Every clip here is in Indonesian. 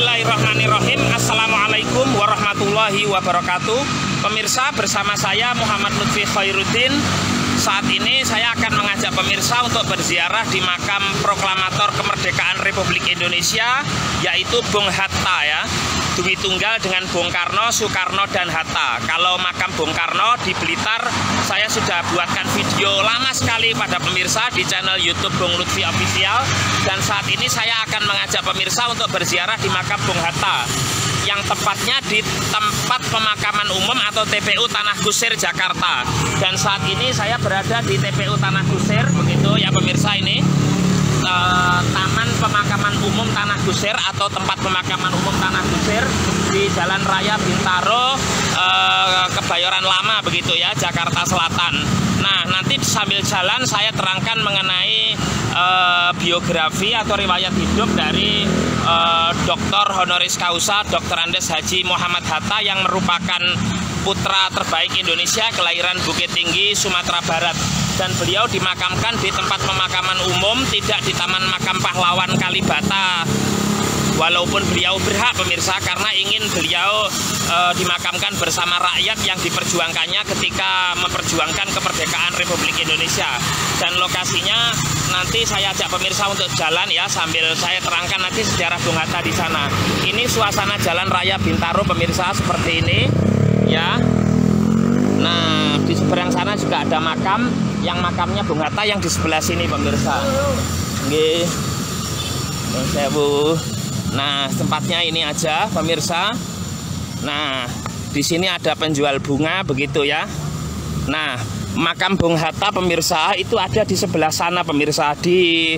Bismillahirrahmanirrahim. Assalamualaikum warahmatullahi wabarakatuh. Pemirsa, bersama saya Muhammad Lutfi Khairuddin. Saat ini saya akan mengajak pemirsa untuk berziarah di makam proklamator kemerdekaan Republik Indonesia, yaitu Bung Hatta ya. Dwi Tunggal dengan Bung Karno, Soekarno, dan Hatta. Kalau makam Bung Karno di Blitar, saya sudah buatkan video lama sekali pada pemirsa di channel YouTube Bung Lutfi Official. Dan saat ini saya akan mengajak pemirsa untuk berziarah di makam Bung Hatta, yang tepatnya di tempat pemakaman umum atau TPU Tanah Kusir, Jakarta. Dan saat ini saya berada di TPU Tanah Kusir, begitu ya pemirsa. Ini Taman Pemakaman Umum Tanah Kusir atau tempat pemakaman umum Tanah Kusir di Jalan Raya Bintaro, Kebayoran Lama, begitu ya, Jakarta Selatan. Nah, nanti sambil jalan saya terangkan mengenai biografi atau riwayat hidup dari Dr. Honoris Causa Dr. Andes Haji Muhammad Hatta, yang merupakan putra terbaik Indonesia kelahiran Bukit Tinggi, Sumatera Barat. Dan beliau dimakamkan di tempat pemakaman umum, tidak di Taman Makam Pahlawan Kalibata. Walaupun beliau berhak pemirsa, karena ingin beliau dimakamkan bersama rakyat yang diperjuangkannya ketika memperjuangkan kemerdekaan Republik Indonesia. Dan lokasinya nanti saya ajak pemirsa untuk jalan ya, sambil saya terangkan nanti sejarah Bung Hatta di sana. Ini suasana Jalan Raya Bintaro pemirsa, seperti ini ya. Nah, di seberang sana juga ada makam, yang makamnya Bung Hatta yang di sebelah sini pemirsa. Nggih. Nah, tempatnya ini aja pemirsa. Nah, di sini ada penjual bunga, begitu ya. Nah, makam Bung Hatta pemirsa itu ada di sebelah sana pemirsa, di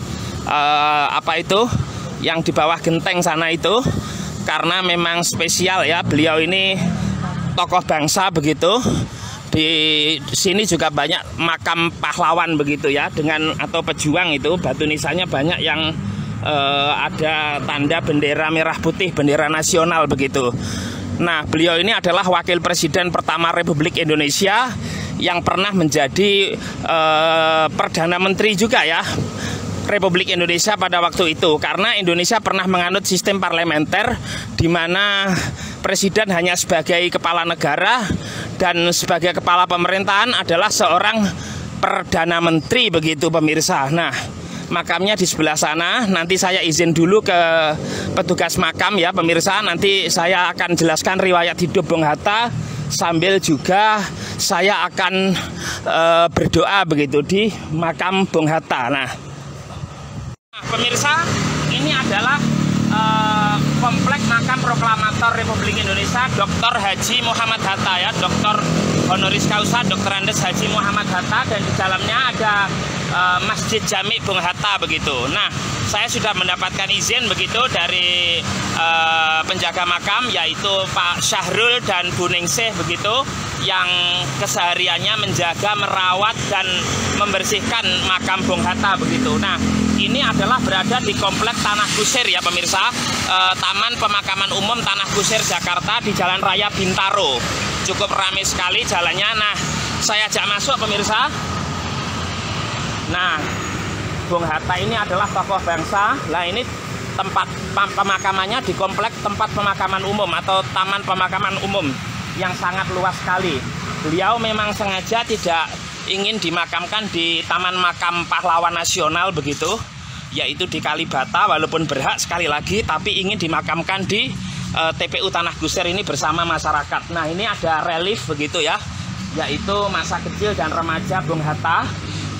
apa itu yang di bawah genteng sana itu, karena memang spesial ya, beliau ini tokoh bangsa begitu. Di sini juga banyak makam pahlawan begitu ya, dengan atau pejuang itu, batu nisannya banyak yang ada tanda bendera merah putih, bendera nasional begitu. Nah, beliau ini adalah wakil presiden pertama Republik Indonesia yang pernah menjadi perdana menteri juga ya Republik Indonesia pada waktu itu, karena Indonesia pernah menganut sistem parlementer di mana presiden hanya sebagai kepala negara dan sebagai kepala pemerintahan adalah seorang perdana menteri begitu pemirsa. Nah, makamnya di sebelah sana. Nanti saya izin dulu ke petugas makam ya pemirsa. Nanti saya akan jelaskan riwayat hidup Bung Hatta, sambil juga saya akan berdoa begitu di makam Bung Hatta. Nah, pemirsa, ini adalah komplek makam proklamator Republik Indonesia Dr. Haji Muhammad Hatta ya, Dr. Honoris Causa Dr. Andes Haji Muhammad Hatta, dan di dalamnya ada Masjid Jami Bung Hatta begitu. Nah, saya sudah mendapatkan izin begitu dari penjaga makam, yaitu Pak Syahrul dan Bu Ningsih begitu, yang kesehariannya menjaga, merawat, dan membersihkan makam Bung Hatta begitu. Nah, ini adalah berada di komplek Tanah Kusir ya pemirsa, Taman Pemakaman Umum Tanah Kusir, Jakarta, di Jalan Raya Bintaro. Cukup ramai sekali jalannya. Nah, saya ajak masuk pemirsa. Nah, Bung Hatta ini adalah tokoh bangsa. Nah, ini tempat pemakamannya di komplek tempat pemakaman umum atau Taman Pemakaman Umum yang sangat luas sekali. Beliau memang sengaja tidak ingin dimakamkan di Taman Makam Pahlawan Nasional begitu, yaitu di Kalibata, walaupun berhak sekali lagi, tapi ingin dimakamkan di TPU Tanah Kusir ini bersama masyarakat. Nah, ini ada relief begitu ya, yaitu masa kecil dan remaja Bung Hatta.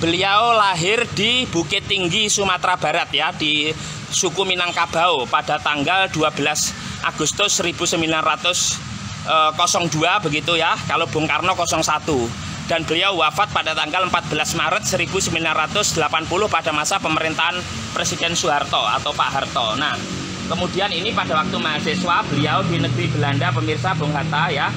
Beliau lahir di Bukit Tinggi, Sumatera Barat ya, di suku Minangkabau pada tanggal 12 Agustus 1902 begitu ya, kalau Bung Karno 01. Dan beliau wafat pada tanggal 14 Maret 1980 pada masa pemerintahan Presiden Soeharto atau Pak Harto. Nah, kemudian ini pada waktu mahasiswa beliau di negeri Belanda pemirsa, Bung Hatta ya.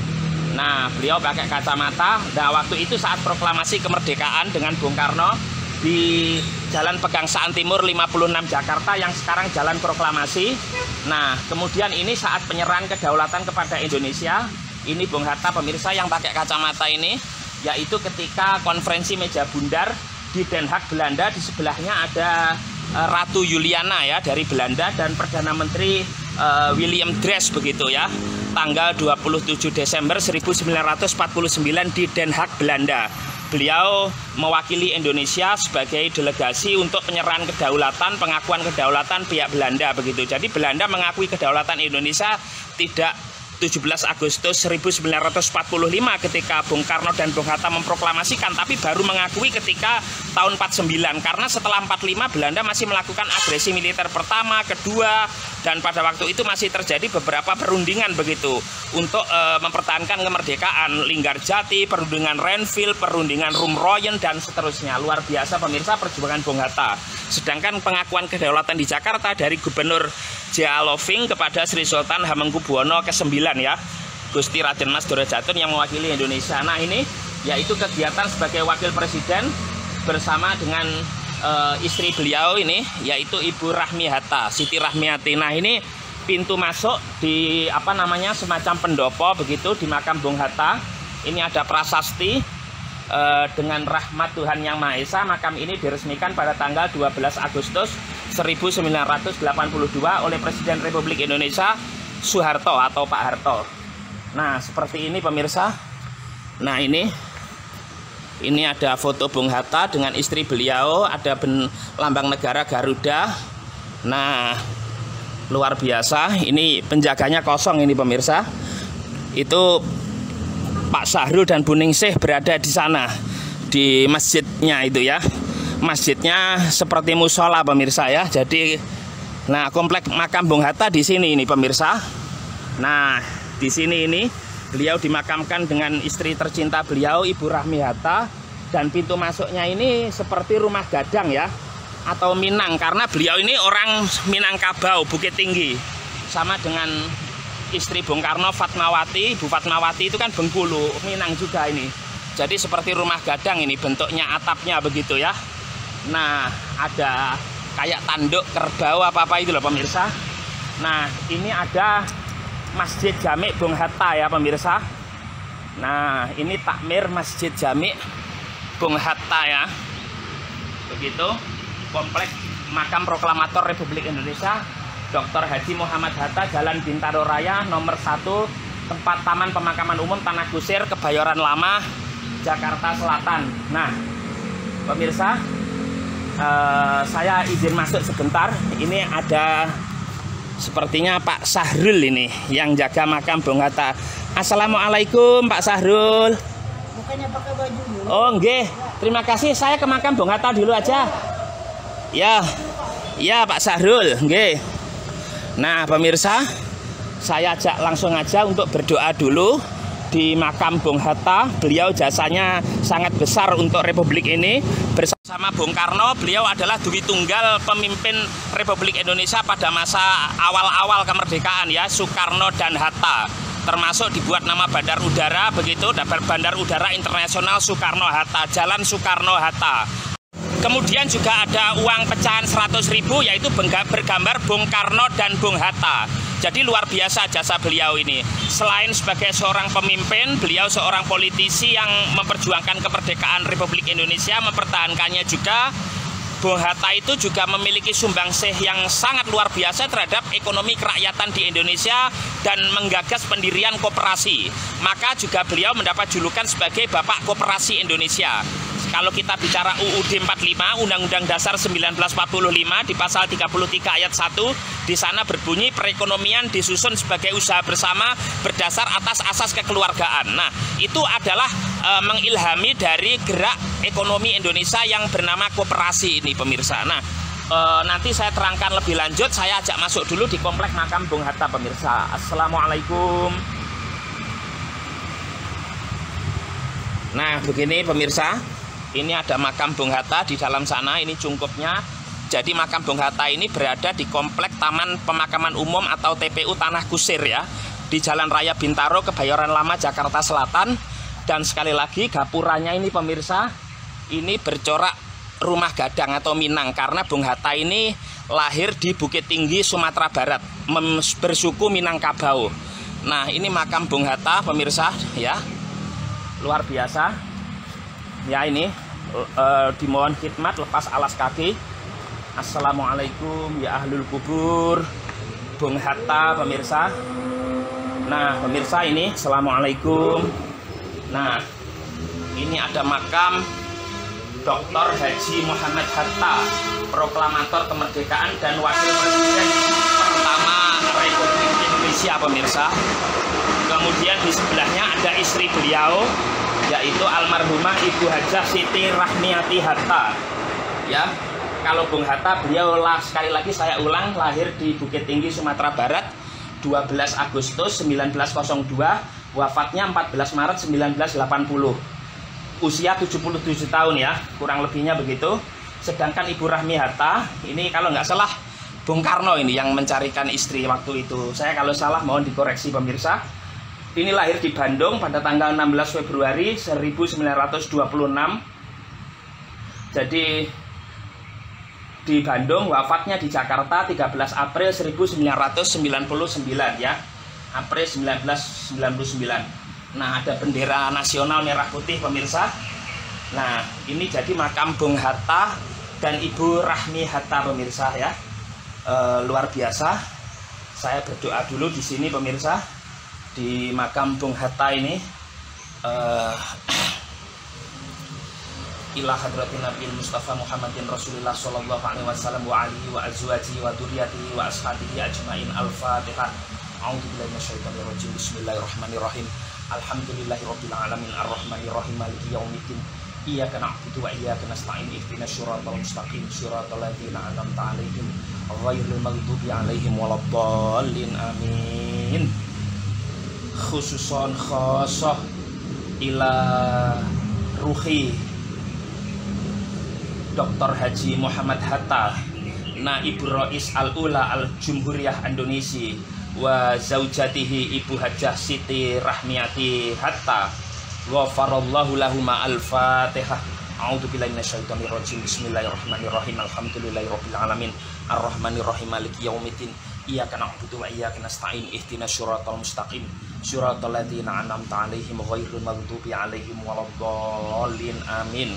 Nah, beliau pakai kacamata. Nah, waktu itu saat proklamasi kemerdekaan dengan Bung Karno di Jalan Pegangsaan Timur 56 Jakarta, yang sekarang Jalan Proklamasi. Nah, kemudian ini saat penyerahan kedaulatan kepada Indonesia, ini Bung Hatta pemirsa yang pakai kacamata ini, yaitu ketika konferensi meja bundar di Den Haag, Belanda. Di sebelahnya ada Ratu Juliana ya dari Belanda, dan Perdana Menteri William Drees begitu ya, tanggal 27 Desember 1949 di Den Haag, Belanda. Beliau mewakili Indonesia sebagai delegasi untuk penyerahan kedaulatan, pengakuan kedaulatan pihak Belanda begitu. Jadi Belanda mengakui kedaulatan Indonesia tidak 17 Agustus 1945 ketika Bung Karno dan Bung Hatta memproklamasikan, tapi baru mengakui ketika tahun 49, karena setelah 45 Belanda masih melakukan agresi militer pertama, kedua, dan pada waktu itu masih terjadi beberapa perundingan begitu untuk mempertahankan kemerdekaan. Linggarjati, perundingan Renville, perundingan Rumroyen, dan seterusnya. Luar biasa pemirsa perjuangan Bung Hatta. Sedangkan pengakuan kedaulatan di Jakarta dari Gubernur J.A. Loving kepada Sri Sultan Hamengkubuwono ke-9 ya, Gusti Raden Mas Dorojatun yang mewakili Indonesia. Nah ini yaitu kegiatan sebagai wakil presiden bersama dengan istri beliau ini, yaitu Ibu Rahmi Hatta, Siti Rahmiati. Nah ini pintu masuk di semacam pendopo begitu di makam Bung Hatta. Ini ada prasasti dengan rahmat Tuhan Yang Maha Esa. Makam ini diresmikan pada tanggal 12 Agustus 1982 oleh Presiden Republik Indonesia Soeharto atau Pak Harto. Nah seperti ini pemirsa. Nah ini ada foto Bung Hatta dengan istri beliau, ada lambang negara Garuda. Nah luar biasa. Ini penjaganya kosong ini pemirsa. Itu Pak Sahrul dan Bu Ningsih berada di sana, di masjidnya itu ya. Masjidnya seperti musola pemirsa ya. Jadi, nah komplek makam Bung Hatta di sini ini pemirsa. Nah di sini ini beliau dimakamkan dengan istri tercinta beliau, Ibu Rahmi Hatta, dan pintu masuknya ini seperti rumah gadang ya, atau Minang, karena beliau ini orang Minangkabau, Bukit Tinggi, sama dengan istri Bung Karno Fatmawati. Bu Fatmawati itu kan Bengkulu, Minang juga ini. Jadi seperti rumah gadang ini bentuknya, atapnya begitu ya. Nah ada kayak tanduk kerbau apa-apa itu loh pemirsa. Nah ini ada Masjid Jami' Bung Hatta ya pemirsa. Nah ini takmir Masjid Jami' Bung Hatta ya. Begitu komplek makam proklamator Republik Indonesia Dr. Haji Muhammad Hatta, Jalan Bintaro Raya nomor 1, tempat Taman Pemakaman Umum Tanah Kusir, Kebayoran Lama, Jakarta Selatan. Nah pemirsa, saya izin masuk sebentar. Ini ada sepertinya Pak Sahrul ini yang jaga makam Bung Hatta. Assalamualaikum Pak Sahrul. Bukannya pakai baju dulu? Oh nggih, terima kasih. Saya ke makam Bung Hatta dulu aja. Ya, ya Pak Sahrul, nggih. Nah pemirsa, saya ajak langsung aja untuk berdoa dulu di makam Bung Hatta. Beliau jasanya sangat besar untuk Republik ini. Bersama Bung Karno, beliau adalah Dwi Tunggal pemimpin Republik Indonesia pada masa awal-awal kemerdekaan ya, Soekarno dan Hatta. Termasuk dibuat nama bandar udara begitu, Bandar Udara Internasional Soekarno-Hatta, Jalan Soekarno-Hatta. Kemudian juga ada uang pecahan 100.000 yaitu bergambar Bung Karno dan Bung Hatta. Jadi luar biasa jasa beliau ini. Selain sebagai seorang pemimpin, beliau seorang politisi yang memperjuangkan kemerdekaan Republik Indonesia, mempertahankannya juga. Bung Hatta itu juga memiliki sumbangsih yang sangat luar biasa terhadap ekonomi kerakyatan di Indonesia dan menggagas pendirian koperasi. Maka juga beliau mendapat julukan sebagai Bapak Koperasi Indonesia. Kalau kita bicara UUD 45, Undang-Undang Dasar 1945 di pasal 33 ayat 1, di sana berbunyi perekonomian disusun sebagai usaha bersama berdasar atas asas kekeluargaan. Nah, itu adalah mengilhami dari gerak ekonomi Indonesia yang bernama koperasi ini pemirsa. Nah, nanti saya terangkan lebih lanjut. Saya ajak masuk dulu di komplek makam Bung Hatta pemirsa. Assalamualaikum. Nah, begini pemirsa. Ini ada makam Bung Hatta di dalam sana, ini cungkupnya. Jadi makam Bung Hatta ini berada di komplek Taman Pemakaman Umum atau TPU Tanah Kusir ya, di Jalan Raya Bintaro, Kebayoran Lama, Jakarta Selatan. Dan sekali lagi gapuranya ini pemirsa, ini bercorak rumah gadang atau Minang, karena Bung Hatta ini lahir di Bukit Tinggi, Sumatera Barat, bersuku Minangkabau. Nah ini makam Bung Hatta pemirsa ya, luar biasa ya. Ini dimohon khidmat lepas alas kaki. Assalamualaikum ya ahlul kubur. Bung Hatta pemirsa. Nah pemirsa ini, assalamualaikum. Nah ini ada makam Dr. Haji Muhammad Hatta, proklamator kemerdekaan dan wakil presiden pertama Republik Indonesia pemirsa. Kemudian di sebelahnya ada istri beliau, yaitu almarhumah Ibu Hajah Siti Rahmiati Hatta. Ya, kalau Bung Hatta beliau sekali lagi saya ulang lahir di Bukit Tinggi Sumatera Barat 12 Agustus 1902, wafatnya 14 Maret 1980. Usia 77 tahun ya, kurang lebihnya begitu. Sedangkan Ibu Rahmi Hatta ini kalau nggak salah Bung Karno ini yang mencarikan istri waktu itu. Saya kalau salah mohon dikoreksi pemirsa. Ini lahir di Bandung pada tanggal 16 Februari 1926. Jadi di Bandung, wafatnya di Jakarta 13 April 1999 ya. April 1999. Nah, ada bendera nasional merah putih pemirsa. Nah, ini jadi makam Bung Hatta dan Ibu Rahmi Hatta pemirsa ya. Luar biasa. Saya berdoa dulu di sini pemirsa, di makam Bung Hatta ini. Ila hadratin Nabi Mustafa Muhammadin Rasulullah sallallahu alaihi wasallam wa alihi wa azwajihi wa dzurriyyatihi wa ashabihi ajmain. Al-Fatihah. A'udzubillahi minasyaitonir rajim. Bismillahirrahmanirrahim. Alhamdulillahirabbil alamin arrahmanir rahim maliki yaumiddin. Iyyaka na'budu wa iyyaka nasta'in. Ihdinas siratal mustaqim siratal ladzina an'amta 'alaihim ghairil maghdubi 'alaihim waladdallin. Amin. Khususon khosoh ila ruhi Dr. Haji Muhammad Hatta, Naibur Rais Al-Ula Al-Jumhuriyah Indonesia, wa zaujatihi Ibu Hajah Siti Rahmiati Hatta, ghafarallahu lahuma. Al-Fatihah. A'udzubillahi minasyaitonir rajim. Bismillahirrahmanirrahim. Alhamdulillahirabbil alamin arrahmanir rahim maliki yaumiddin. Iyyaka na'budu wa iyyaka nasta'in. Ihdinas siratal mustaqim siratal ladzina an'amta 'alaihim ghairil maghdubi 'alaihim waladdallin. Amin.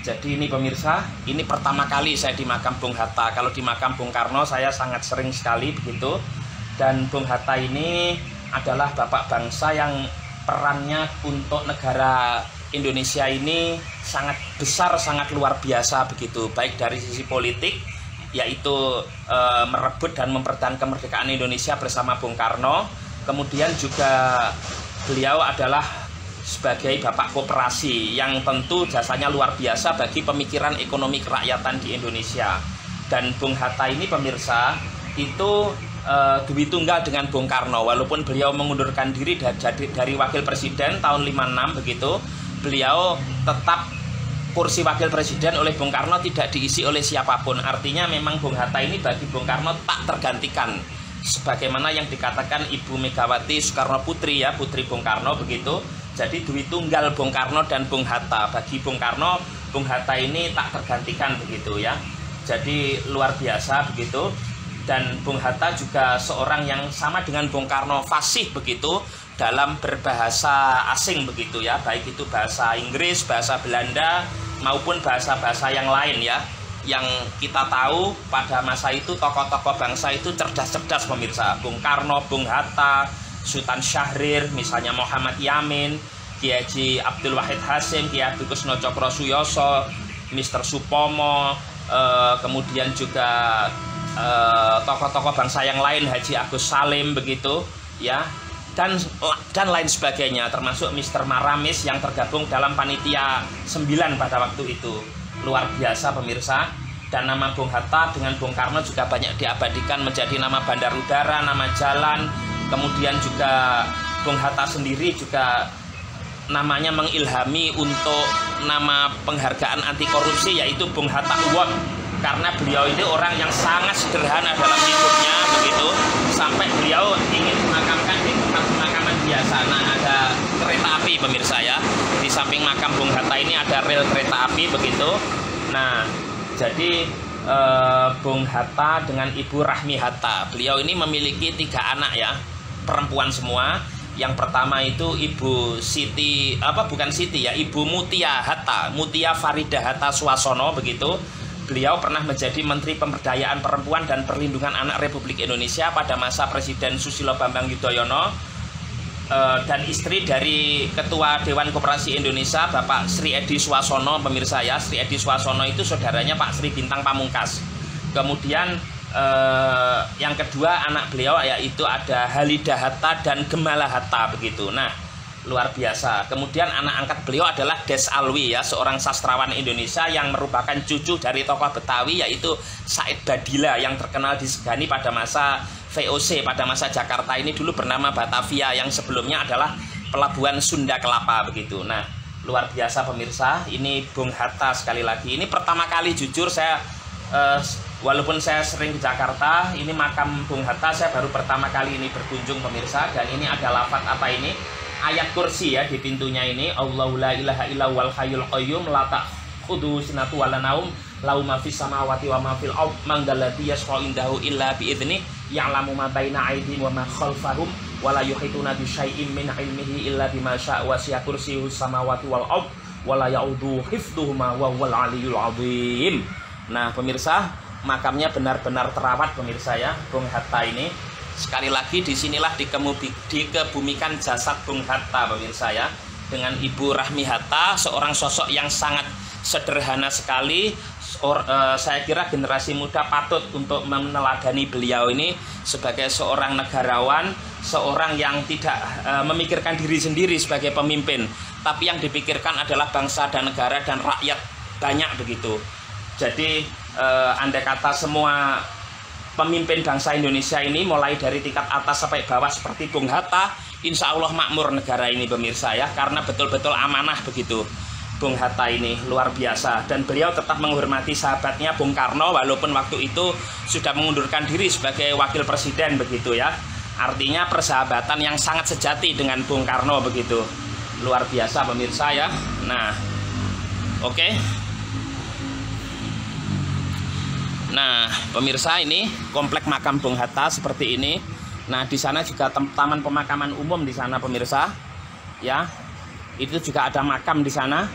Jadi ini pemirsa, ini pertama kali saya di makam Bung Hatta. Kalau di makam Bung Karno saya sangat sering sekali begitu. Dan Bung Hatta ini adalah bapak bangsa yang perannya untuk negara Indonesia ini sangat besar, sangat luar biasa begitu. Baik dari sisi politik, yaitu merebut dan mempertahankan kemerdekaan Indonesia bersama Bung Karno. Kemudian juga beliau adalah sebagai bapak koperasi yang tentu jasanya luar biasa bagi pemikiran ekonomi kerakyatan di Indonesia. Dan Bung Hatta ini pemirsa itu duit tunggal dengan Bung Karno, walaupun beliau mengundurkan diri dari wakil presiden tahun 56 begitu, beliau tetap kursi wakil presiden oleh Bung Karno tidak diisi oleh siapapun. Artinya memang Bung Hatta ini bagi Bung Karno tak tergantikan, sebagaimana yang dikatakan Ibu Megawati Soekarno Putri ya, putri Bung Karno begitu. Jadi duit tunggal Bung Karno dan Bung Hatta. Bagi Bung Karno, Bung Hatta ini tak tergantikan begitu ya. Jadi luar biasa begitu. Dan Bung Hatta juga seorang yang sama dengan Bung Karno fasih begitu dalam berbahasa asing begitu ya. Baik itu bahasa Inggris, bahasa Belanda maupun bahasa-bahasa yang lain ya. Yang kita tahu pada masa itu tokoh-tokoh bangsa itu cerdas-cerdas pemirsa. Bung Karno, Bung Hatta, Sultan Syahrir, misalnya Muhammad Yamin, Kiai Haji Abdul Wahid Hasim, Kiai Haji Kusno Cokro Suyoso, Mr. Supomo, kemudian juga tokoh-tokoh bangsa yang lain, Haji Agus Salim begitu ya, dan lain sebagainya, termasuk Mr. Maramis yang tergabung dalam panitia 9 pada waktu itu. Luar biasa pemirsa. Dan nama Bung Hatta dengan Bung Karno juga banyak diabadikan menjadi nama bandar udara, nama jalan. Kemudian juga Bung Hatta sendiri juga namanya mengilhami untuk nama penghargaan anti korupsi, yaitu Bung Hatta Award, karena beliau ini orang yang sangat sederhana dalam hidupnya begitu, sampai beliau ingin dimakamkan di tempat pemakaman biasa. Nah, ada kereta api pemirsa ya, di samping makam Bung Hatta ini ada rel kereta api begitu. Nah, jadi Bung Hatta dengan Ibu Rahmi Hatta, beliau ini memiliki 3 anak ya, perempuan semua. Yang pertama itu Ibu Siti, Ibu Mutia Hatta, Mutia Farida Hatta Suasono begitu. beliau pernah menjadi Menteri Pemberdayaan Perempuan dan Perlindungan Anak Republik Indonesia pada masa Presiden Susilo Bambang Yudhoyono, dan istri dari Ketua Dewan Koperasi Indonesia Bapak Sri Edi Suasono. Pemirsa ya, Sri Edi Suasono itu saudaranya Pak Sri Bintang Pamungkas. Kemudian yang kedua anak beliau yaitu ada Halida Hatta dan Gemala Hatta begitu. Nah, luar biasa. Kemudian anak angkat beliau adalah Des Alwi ya, seorang sastrawan Indonesia yang merupakan cucu dari tokoh Betawi yaitu Said Badila yang terkenal disegani pada masa VOC, pada masa Jakarta ini dulu bernama Batavia, yang sebelumnya adalah pelabuhan Sunda Kelapa begitu. Nah, luar biasa pemirsa, ini Bung Hatta sekali lagi. Ini pertama kali jujur saya, walaupun saya sering ke Jakarta, ini makam Bung Hatta saya baru pertama kali ini berkunjung pemirsa. Dan ini ada lafaz apa ini? Ayat kursi ya di pintunya ini. Allahu la ilaha illa huwal hayyul qayyum la ta'khudhuhu sinatun wa la naum lahu ma fis samawati wa ma fil ardh man dzalladzi yashfa'u indahu illa bi idznihi ya'lamu ma baina aydihim wa ma khalfahum wa la yuhituna bi syai'in min 'ilmihi illa bima syaa wa wasi'a kursiyyuhu samawati wal ardh wa la ya'uduhu hifdzuhuma wa huwal 'aliyyul 'azim. Nah, pemirsa, makamnya benar-benar terawat pemirsa ya, Bung Hatta ini. Sekali lagi disinilah dikebumikan jasad Bung Hatta pemirsa ya, dengan Ibu Rahmi Hatta, seorang sosok yang sangat sederhana sekali. Saya kira generasi muda patut untuk meneladani beliau ini sebagai seorang negarawan, seorang yang tidak memikirkan diri sendiri sebagai pemimpin, tapi yang dipikirkan adalah bangsa dan negara dan rakyat banyak begitu. Jadi andai kata semua pemimpin bangsa Indonesia ini mulai dari tingkat atas sampai bawah seperti Bung Hatta, insya Allah makmur negara ini pemirsa ya, karena betul-betul amanah begitu Bung Hatta ini, luar biasa. Dan beliau tetap menghormati sahabatnya Bung Karno walaupun waktu itu sudah mengundurkan diri sebagai wakil presiden begitu ya. Artinya persahabatan yang sangat sejati dengan Bung Karno begitu, luar biasa pemirsa ya. Nah, oke. Nah, pemirsa, ini komplek makam Bung Hatta seperti ini. Nah, di sana juga taman pemakaman umum di sana pemirsa. Ya. Itu juga ada makam di sana.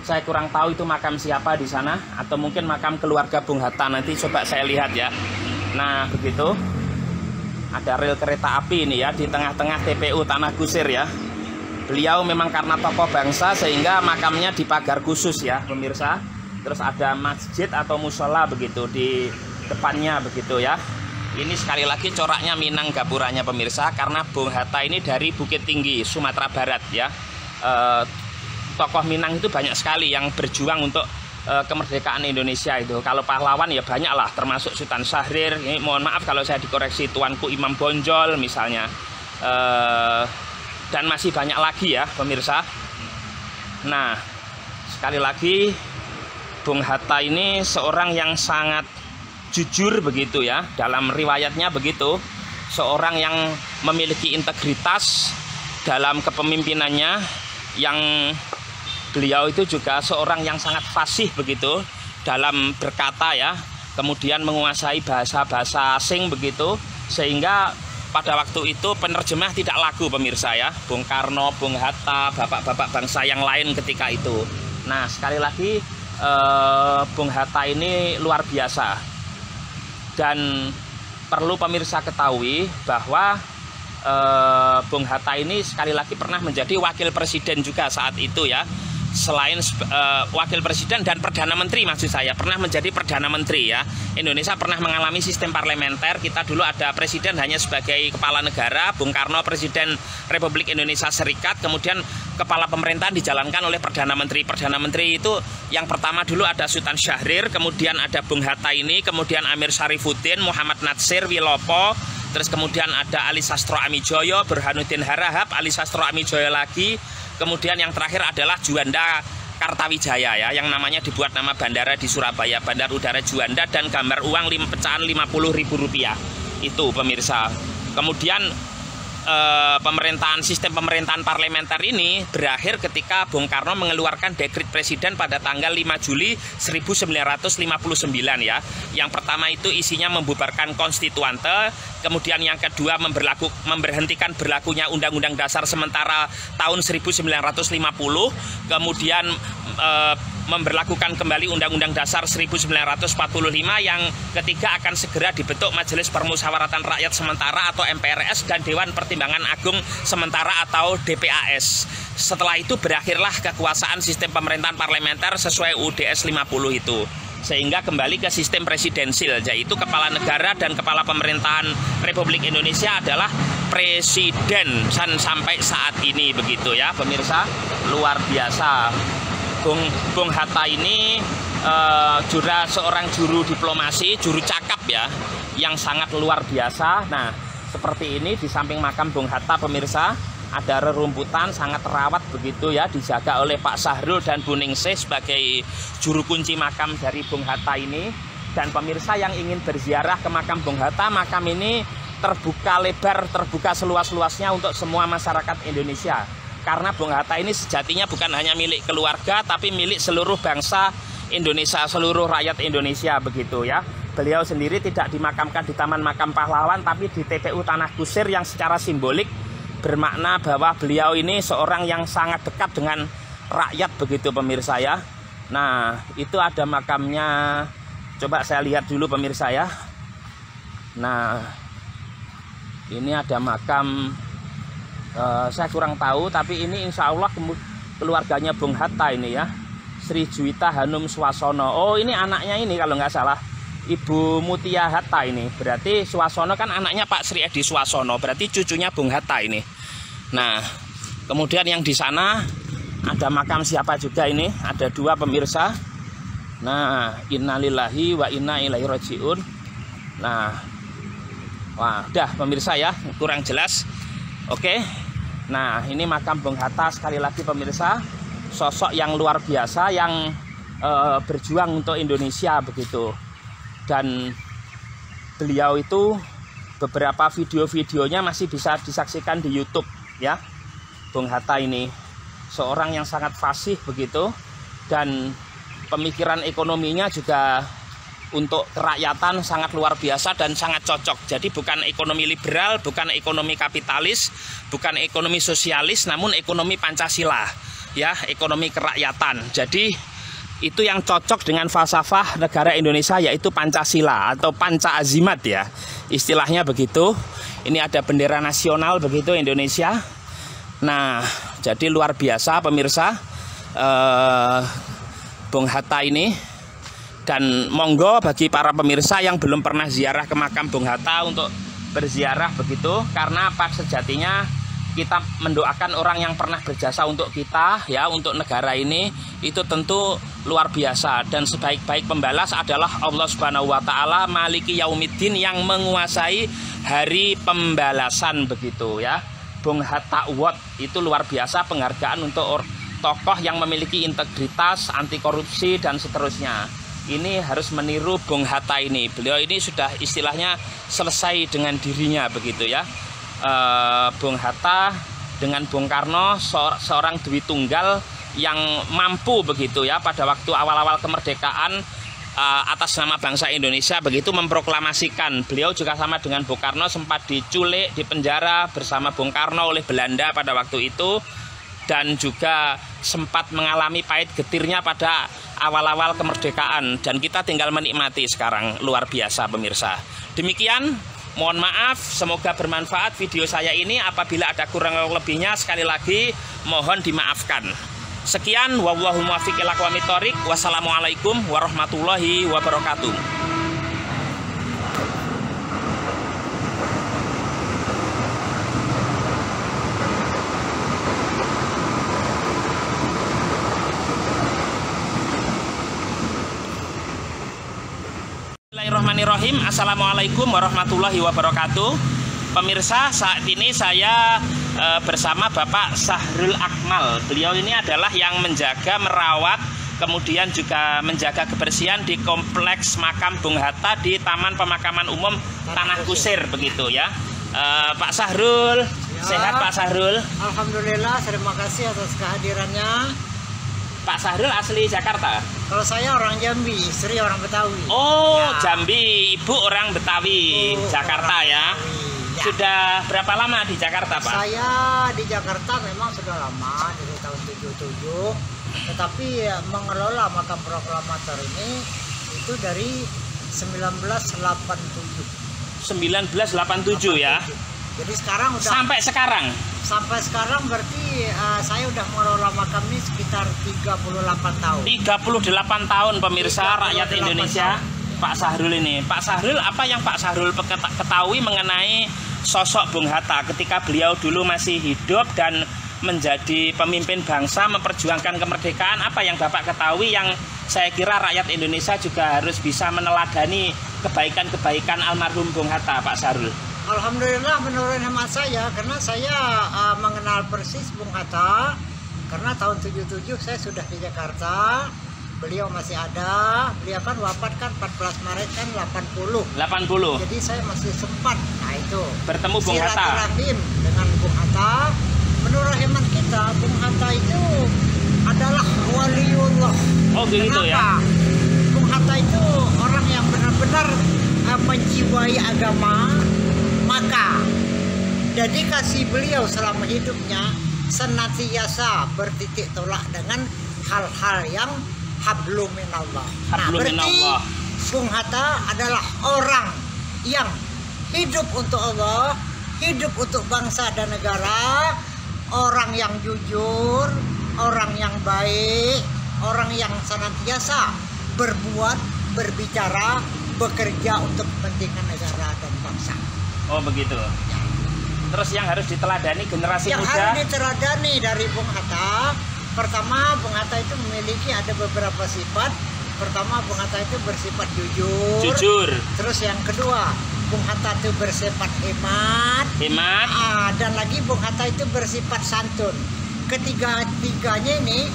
Saya kurang tahu itu makam siapa di sana, atau mungkin makam keluarga Bung Hatta, nanti coba saya lihat ya. Nah, begitu. Ada rel kereta api ini ya di tengah-tengah TPU Tanah Kusir ya. Beliau memang karena tokoh bangsa sehingga makamnya di pagar khusus ya pemirsa. Terus ada masjid atau musola begitu di depannya begitu ya. Ini sekali lagi coraknya Minang Gapuranya pemirsa, karena Bung Hatta ini dari Bukit Tinggi, Sumatera Barat ya. Tokoh Minang itu banyak sekali yang berjuang untuk kemerdekaan Indonesia itu. Kalau pahlawan ya banyak lah, termasuk Sultan Syahrir. Ini mohon maaf kalau saya dikoreksi, Tuanku Imam Bonjol misalnya. Dan masih banyak lagi ya pemirsa. Nah, sekali lagi Bung Hatta ini seorang yang sangat jujur begitu ya, dalam riwayatnya begitu, seorang yang memiliki integritas dalam kepemimpinannya, yang beliau itu juga seorang yang sangat fasih begitu dalam berkata ya, kemudian menguasai bahasa-bahasa asing begitu, sehingga pada waktu itu penerjemah tidak laku pemirsa ya, Bung Karno, Bung Hatta, bapak-bapak bangsa yang lain ketika itu. Nah, sekali lagi Bung Hatta ini luar biasa, dan perlu pemirsa ketahui bahwa Bung Hatta ini sekali lagi pernah menjadi wakil presiden juga saat itu ya. Selain wakil presiden dan perdana menteri, maksud saya pernah menjadi perdana menteri ya. Indonesia pernah mengalami sistem parlementer. Kita dulu ada presiden hanya sebagai kepala negara, Bung Karno presiden Republik Indonesia Serikat, kemudian kepala pemerintahan dijalankan oleh perdana menteri. Perdana menteri itu yang pertama dulu ada Sultan Syahrir, kemudian ada Bung Hatta ini, kemudian Amir Syarifuddin, Muhammad Natsir, Wilopo, terus kemudian ada Ali Sastro Amijoyo, Burhanuddin Harahap, Ali Sastro Amijoyo lagi. Kemudian yang terakhir adalah Juanda Kartawijaya ya, yang namanya dibuat nama bandara di Surabaya, Bandar Udara Juanda, dan gambar uang pecahan Rp50.000 itu pemirsa. Kemudian sistem pemerintahan parlementer ini berakhir ketika Bung Karno mengeluarkan dekret presiden pada tanggal 5 Juli 1959 ya. Yang pertama itu isinya membubarkan konstituante, kemudian yang kedua memberhentikan berlakunya Undang-Undang Dasar sementara tahun 1950, kemudian memberlakukan kembali Undang-Undang Dasar 1945, yang ketiga akan segera dibentuk Majelis Permusyawaratan Rakyat Sementara atau MPRS dan Dewan Pertimbangan Agung Sementara atau DPAS. Setelah itu berakhirlah kekuasaan sistem pemerintahan parlementer sesuai UUDS 50 itu. Sehingga kembali ke sistem presidensil, yaitu kepala negara dan kepala pemerintahan Republik Indonesia adalah presiden sampai saat ini, begitu ya pemirsa. Luar biasa. Bung Hatta ini juga seorang juru diplomasi, juru cakap ya, yang sangat luar biasa. Nah, seperti ini di samping makam Bung Hatta pemirsa, ada rerumputan sangat terawat begitu ya, dijaga oleh Pak Sahrul dan Bu Ningsih sebagai juru kunci makam dari Bung Hatta ini. Dan pemirsa yang ingin berziarah ke makam Bung Hatta, makam ini terbuka lebar, terbuka seluas-luasnya untuk semua masyarakat Indonesia. Karena Bung Hatta ini sejatinya bukan hanya milik keluarga, tapi milik seluruh bangsa Indonesia, seluruh rakyat Indonesia begitu ya. Beliau sendiri tidak dimakamkan di Taman Makam Pahlawan, tapi di TPU Tanah Kusir, yang secara simbolik bermakna bahwa beliau ini seorang yang sangat dekat dengan rakyat begitu pemirsa ya. Nah, itu ada makamnya. Coba saya lihat dulu pemirsa ya. Nah, ini ada makam, saya kurang tahu, tapi ini insya Allah keluarganya Bung Hatta ini ya, Sri Juwita Hanum Swasono. Oh, ini anaknya ini kalau nggak salah, Ibu Mutia Hatta ini. Berarti Swasono kan anaknya Pak Sri Edi Swasono, berarti cucunya Bung Hatta ini. Nah, kemudian yang di sana ada makam siapa juga ini? Ada dua pemirsa. Nah, innalillahi wa inna ilaihi rajiun. Nah, wah, dah pemirsa ya, kurang jelas. Oke. Nah, ini makam Bung Hatta sekali lagi pemirsa, sosok yang luar biasa yang berjuang untuk Indonesia begitu. Dan beliau itu beberapa video-videonya masih bisa disaksikan di YouTube ya. Bung Hatta ini seorang yang sangat fasih begitu, dan pemikiran ekonominya juga untuk kerakyatan sangat luar biasa dan sangat cocok. Jadi bukan ekonomi liberal, bukan ekonomi kapitalis, bukan ekonomi sosialis, namun ekonomi Pancasila ya, ekonomi kerakyatan. Jadi itu yang cocok dengan falsafah negara Indonesia, yaitu Pancasila atau Panca Azimat ya, istilahnya begitu. Ini ada bendera nasional begitu Indonesia. Nah, jadi luar biasa pemirsa Bung Hatta ini. Dan monggo bagi para pemirsa yang belum pernah ziarah ke makam Bung Hatta untuk berziarah begitu. Karena apa, sejatinya kita mendoakan orang yang pernah berjasa untuk kita ya, untuk negara ini, itu tentu luar biasa. Dan sebaik-baik pembalas adalah Allah Subhanahu wa taala Maliki Yaumiddin, yang menguasai hari pembalasan begitu ya. Bung Hatta Award itu luar biasa, penghargaan untuk tokoh yang memiliki integritas, anti korupsi dan seterusnya. Ini harus meniru Bung Hatta ini. Beliau ini sudah istilahnya selesai dengan dirinya begitu ya. Bung Hatta dengan Bung Karno seorang Dwi Tunggal yang mampu begitu ya, pada waktu awal-awal kemerdekaan atas nama bangsa Indonesia begitu memproklamasikan. Beliau juga sama dengan Bung Karno sempat diculik, dipenjara bersama Bung Karno oleh Belanda pada waktu itu, dan juga sempat mengalami pahit getirnya pada awal-awal kemerdekaan, dan kita tinggal menikmati sekarang. Luar biasa pemirsa. Demikian, mohon maaf, semoga bermanfaat video saya ini. Apabila ada kurang lebihnya, sekali lagi mohon dimaafkan. Sekian, wallahu muwaffiq ila aqwamit thoriq. Wassalamualaikum warahmatullahi wabarakatuh. Bismillahirrahmanirrahim. Assalamualaikum warahmatullahi wabarakatuh. Pemirsa, saat ini saya bersama Bapak Sahrul Akmal. Beliau ini adalah yang menjaga, merawat, kemudian juga menjaga kebersihan di kompleks makam Bung Hatta di Taman Pemakaman Umum Tanah Kusir begitu ya. Pak Sahrul, ya. Sehat Pak Sahrul? Alhamdulillah, terima kasih atas kehadirannya. Pak Sahrul asli Jakarta? Kalau saya orang Jambi, istri orang Betawi. Oh ya. Jambi, ibu orang Betawi, Jakarta ya. Ya. Sudah berapa lama di Jakarta Pak? Saya di Jakarta memang sudah lama, dari tahun 77. tetapi mengelola makam proklamator ini itu dari 1987. 1987 ya. Jadi sekarang udah Sampai sekarang berarti saya udah mengelola makam ini sekitar 38 tahun. 38 tahun pemirsa 38 rakyat Indonesia. Pak Sahrul ini. Pak Sahrul, apa yang Pak Sahrul ketahui mengenai sosok Bung Hatta ketika beliau dulu masih hidup dan menjadi pemimpin bangsa, memperjuangkan kemerdekaan? Apa yang Bapak ketahui yang saya kira rakyat Indonesia juga harus bisa meneladani kebaikan-kebaikan almarhum Bung Hatta, Pak Sahrul? Alhamdulillah, menurut hemat saya, karena saya mengenal persis Bung Hatta, karena tahun 77 saya sudah di Jakarta, beliau masih ada, beliau kan wafat kan 14 Maret kan 80. Jadi saya masih sempat, itu bertemu Bung Hatta. Silaturahim dengan Bung Hatta. Menurut hemat kita, Bung Hatta itu adalah waliullah. Oh begitu ya. Bung Hatta itu orang yang benar-benar menjiwai agama, maka dedikasi beliau selama hidupnya senantiasa bertitik tolak dengan hal-hal yang hablum minallah. Nah, berarti Bung Hatta adalah orang yang hidup untuk Allah, hidup untuk bangsa dan negara, orang yang jujur, orang yang baik, orang yang senantiasa berbuat, berbicara, bekerja untuk kepentingan negara dan bangsa. Oh begitu. Ya. Terus yang harus diteladani generasi yang muda? Yang harus diteladani dari Bung Hatta, pertama Bung Hatta itu memiliki ada beberapa sifat. Pertama, Bung Hatta itu bersifat jujur. Terus yang kedua, Bung Hatta itu bersifat hemat. Dan lagi Bung Hatta itu bersifat santun. Ketiga-tiganya ini,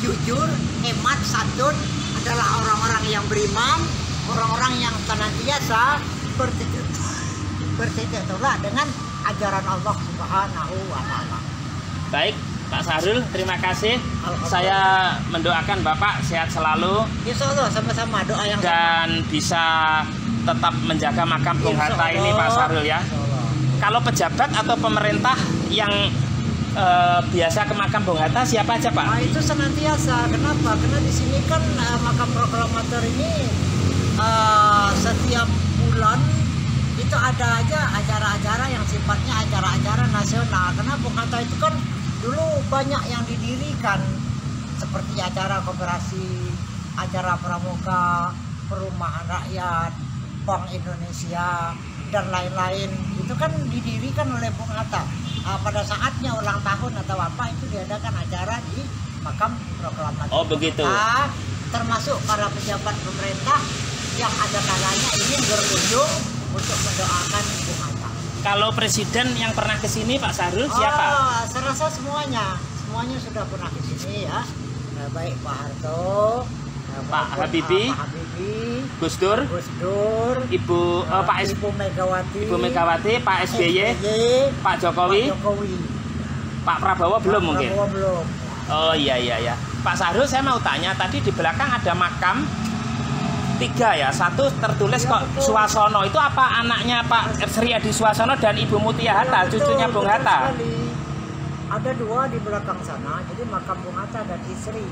jujur, hemat, santun, adalah orang-orang yang beriman, orang-orang yang senantiasa bertitik tolak dengan ajaran Allah Subhanahu wa Ta'ala. Baik, Pak Sahrul, terima kasih. Saya mendoakan Bapak sehat selalu. Insya Allah, sama-sama doa yang dan bisa tetap menjaga makam Bung Hatta ini, Pak Sahrul ya. Kalau pejabat atau pemerintah yang biasa ke makam Bung Hatta siapa aja, Pak? Nah, itu senantiasa. Kenapa? Karena di sini kan makam proklamator ini setiap bulan itu ada aja acara-acara yang sifatnya acara-acara nasional. Karena Bung Hatta itu kan dulu banyak yang didirikan seperti acara koperasi, acara pramuka, perumahan rakyat, Bank Indonesia, dan lain-lain. Itu kan didirikan oleh Bung Hatta. Pada saatnya ulang tahun atau apa itu diadakan acara di makam proklamator. Oh begitu. Termasuk para pejabat pemerintah yang ada kalanya ingin berkunjung untuk mendoakan Bung Hatta. Kalau presiden yang pernah ke sini Pak Sahrul siapa? Saya rasa semuanya sudah pernah ke sini ya. Baik Pak Harto, Pak Habibie, Gus Dur, Ibu Megawati, Pak SBY, Pak Jokowi, Pak Prabowo belum mungkin. Belum. Oh iya. Pak Sahrul, saya mau tanya, tadi di belakang ada makam 3 ya, satu tertulis kok Suwasono, itu apa anaknya Pak Sri Adi Suwasono dan Ibu Mutia Hatta, cucunya Bung Hatta? Ada 2 di belakang sana, jadi makam Bung Hatta dan istri.